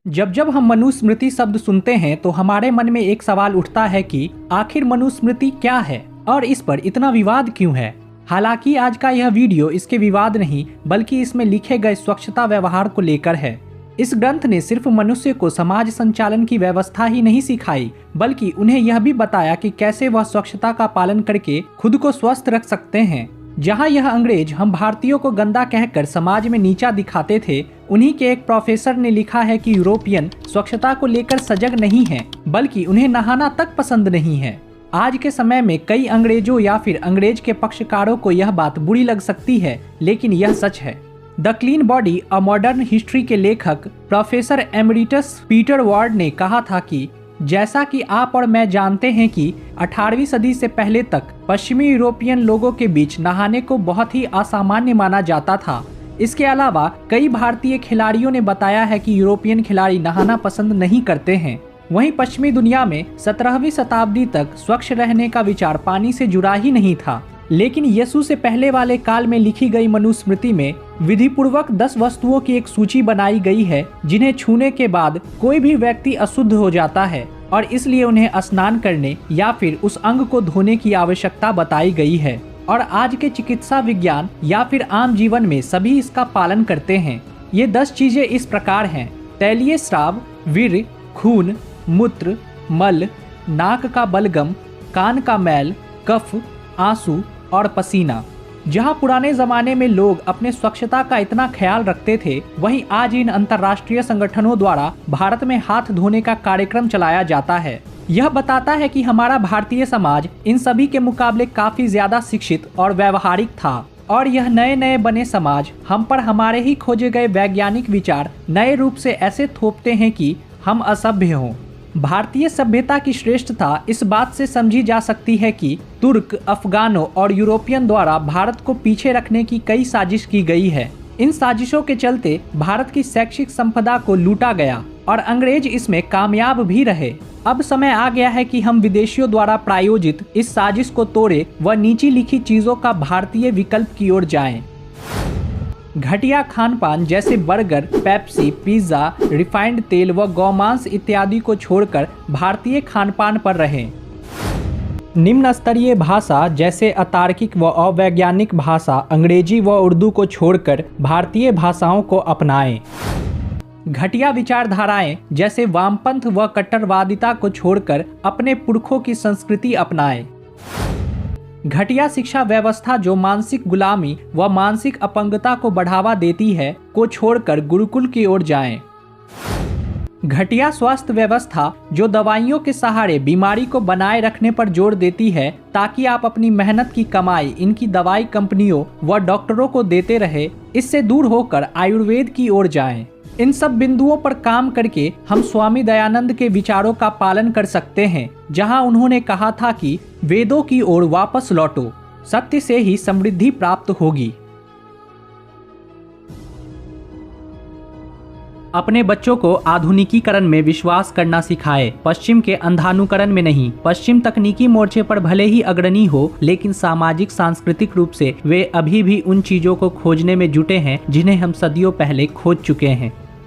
जब जब हम मनुस्मृति शब्द सुनते हैं तो हमारे मन में एक सवाल उठता है कि आखिर मनुस्मृति क्या है और इस पर इतना विवाद क्यों है। हालांकि आज का यह वीडियो इसके विवाद नहीं बल्कि इसमें लिखे गए स्वच्छता व्यवहार को लेकर है। इस ग्रंथ ने सिर्फ मनुष्य को समाज संचालन की व्यवस्था ही नहीं सिखाई बल्कि उन्हें यह भी बताया कि कैसे वह स्वच्छता का पालन करके खुद को स्वस्थ रख सकते हैं। जहां यह अंग्रेज हम भारतीयों को गंदा कहकर समाज में नीचा दिखाते थे, उन्हीं के एक प्रोफेसर ने लिखा है कि यूरोपियन स्वच्छता को लेकर सजग नहीं हैं, बल्कि उन्हें नहाना तक पसंद नहीं है। आज के समय में कई अंग्रेजों या फिर अंग्रेज के पक्षकारों को यह बात बुरी लग सकती है, लेकिन यह सच है। The clean body a modern history के लेखक प्रोफेसर एमरिटस पीटर वार्ड ने कहा था कि जैसा कि आप और मैं जानते हैं कि 18वीं सदी से पहले तक पश्चिमी यूरोपियन लोगों के बीच नहाने को बहुत ही असामान्य माना जाता था। इसके अलावा कई भारतीय खिलाड़ियों ने बताया है कि यूरोपियन खिलाड़ी नहाना पसंद नहीं करते हैं। वहीं पश्चिमी दुनिया में 17वीं शताब्दी तक स्वच्छ रहने का विचार पानी से जुड़ा ही नहीं था। लेकिन यीशु से पहले वाले काल में लिखी गई मनुस्मृति में विधिपूर्वक 10 वस्तुओं की एक सूची बनाई गई है जिन्हें छूने के बाद कोई भी व्यक्ति अशुद्ध हो जाता है और इसलिए उन्हें स्नान करने या फिर उस अंग को धोने की आवश्यकता बताई गई है। और आज के चिकित्सा विज्ञान या फिर आम जीवन में सभी इसका पालन करते हैं। ये 10 चीजें इस प्रकार हैं: तैलीय स्राव, वीर्य, खून, मूत्र, मल, नाक का बलगम, कान का मैल, कफ, आंसू और पसीना। जहां पुराने जमाने में लोग अपने स्वच्छता का इतना ख्याल रखते थे, वहीं आज इन अंतर्राष्ट्रीय संगठनों द्वारा भारत में हाथ धोने का कार्यक्रम चलाया जाता है। यह बताता है कि हमारा भारतीय समाज इन सभी के मुकाबले काफी ज्यादा शिक्षित और व्यवहारिक था और यह नए नए बने समाज हम पर हमारे ही खोजे गए वैज्ञानिक विचार नए रूप से ऐसे थोपते हैं कि हम असभ्य हों। भारतीय सभ्यता की श्रेष्ठता इस बात से समझी जा सकती है कि तुर्क, अफगानों और यूरोपियन द्वारा भारत को पीछे रखने की कई साजिश की गई है। इन साजिशों के चलते भारत की शैक्षिक संपदा को लूटा गया और अंग्रेज इसमें कामयाब भी रहे। अब समय आ गया है कि हम विदेशियों द्वारा प्रायोजित इस साजिश को तोड़े व नीचे लिखी चीजों का भारतीय विकल्प की ओर जाएं। घटिया खानपान जैसे बर्गर, पेप्सी, पिज्जा, रिफाइंड तेल व गौमांस इत्यादि को छोड़कर भारतीय खानपान पर रहें। निम्न स्तरीय भाषा जैसे अतार्किक व अवैज्ञानिक भाषा अंग्रेजी व उर्दू को छोड़कर भारतीय भाषाओं को अपनाएं। घटिया विचारधाराएं जैसे वामपंथ व कट्टरवादिता को छोड़कर अपने पुरखों की संस्कृति अपनाएं। घटिया शिक्षा व्यवस्था जो मानसिक गुलामी व मानसिक अपंगता को बढ़ावा देती है को छोड़कर गुरुकुल की ओर जाएं। घटिया स्वास्थ्य व्यवस्था जो दवाइयों के सहारे बीमारी को बनाए रखने पर जोर देती है ताकि आप अपनी मेहनत की कमाई इनकी दवाई कंपनियों व डॉक्टरों को देते रहे, इससे दूर होकर आयुर्वेद की ओर जाएं। इन सब बिंदुओं पर काम करके हम स्वामी दयानंद के विचारों का पालन कर सकते हैं, जहां उन्होंने कहा था कि वेदों की ओर वापस लौटो, सत्य से ही समृद्धि प्राप्त होगी। अपने बच्चों को आधुनिकीकरण में विश्वास करना सिखाएं, पश्चिम के अंधानुकरण में नहीं। पश्चिम तकनीकी मोर्चे पर भले ही अग्रणी हो, लेकिन सामाजिक सांस्कृतिक रूप से वे अभी भी उन चीजों को खोजने में जुटे हैं जिन्हें हम सदियों पहले खोज चुके हैं।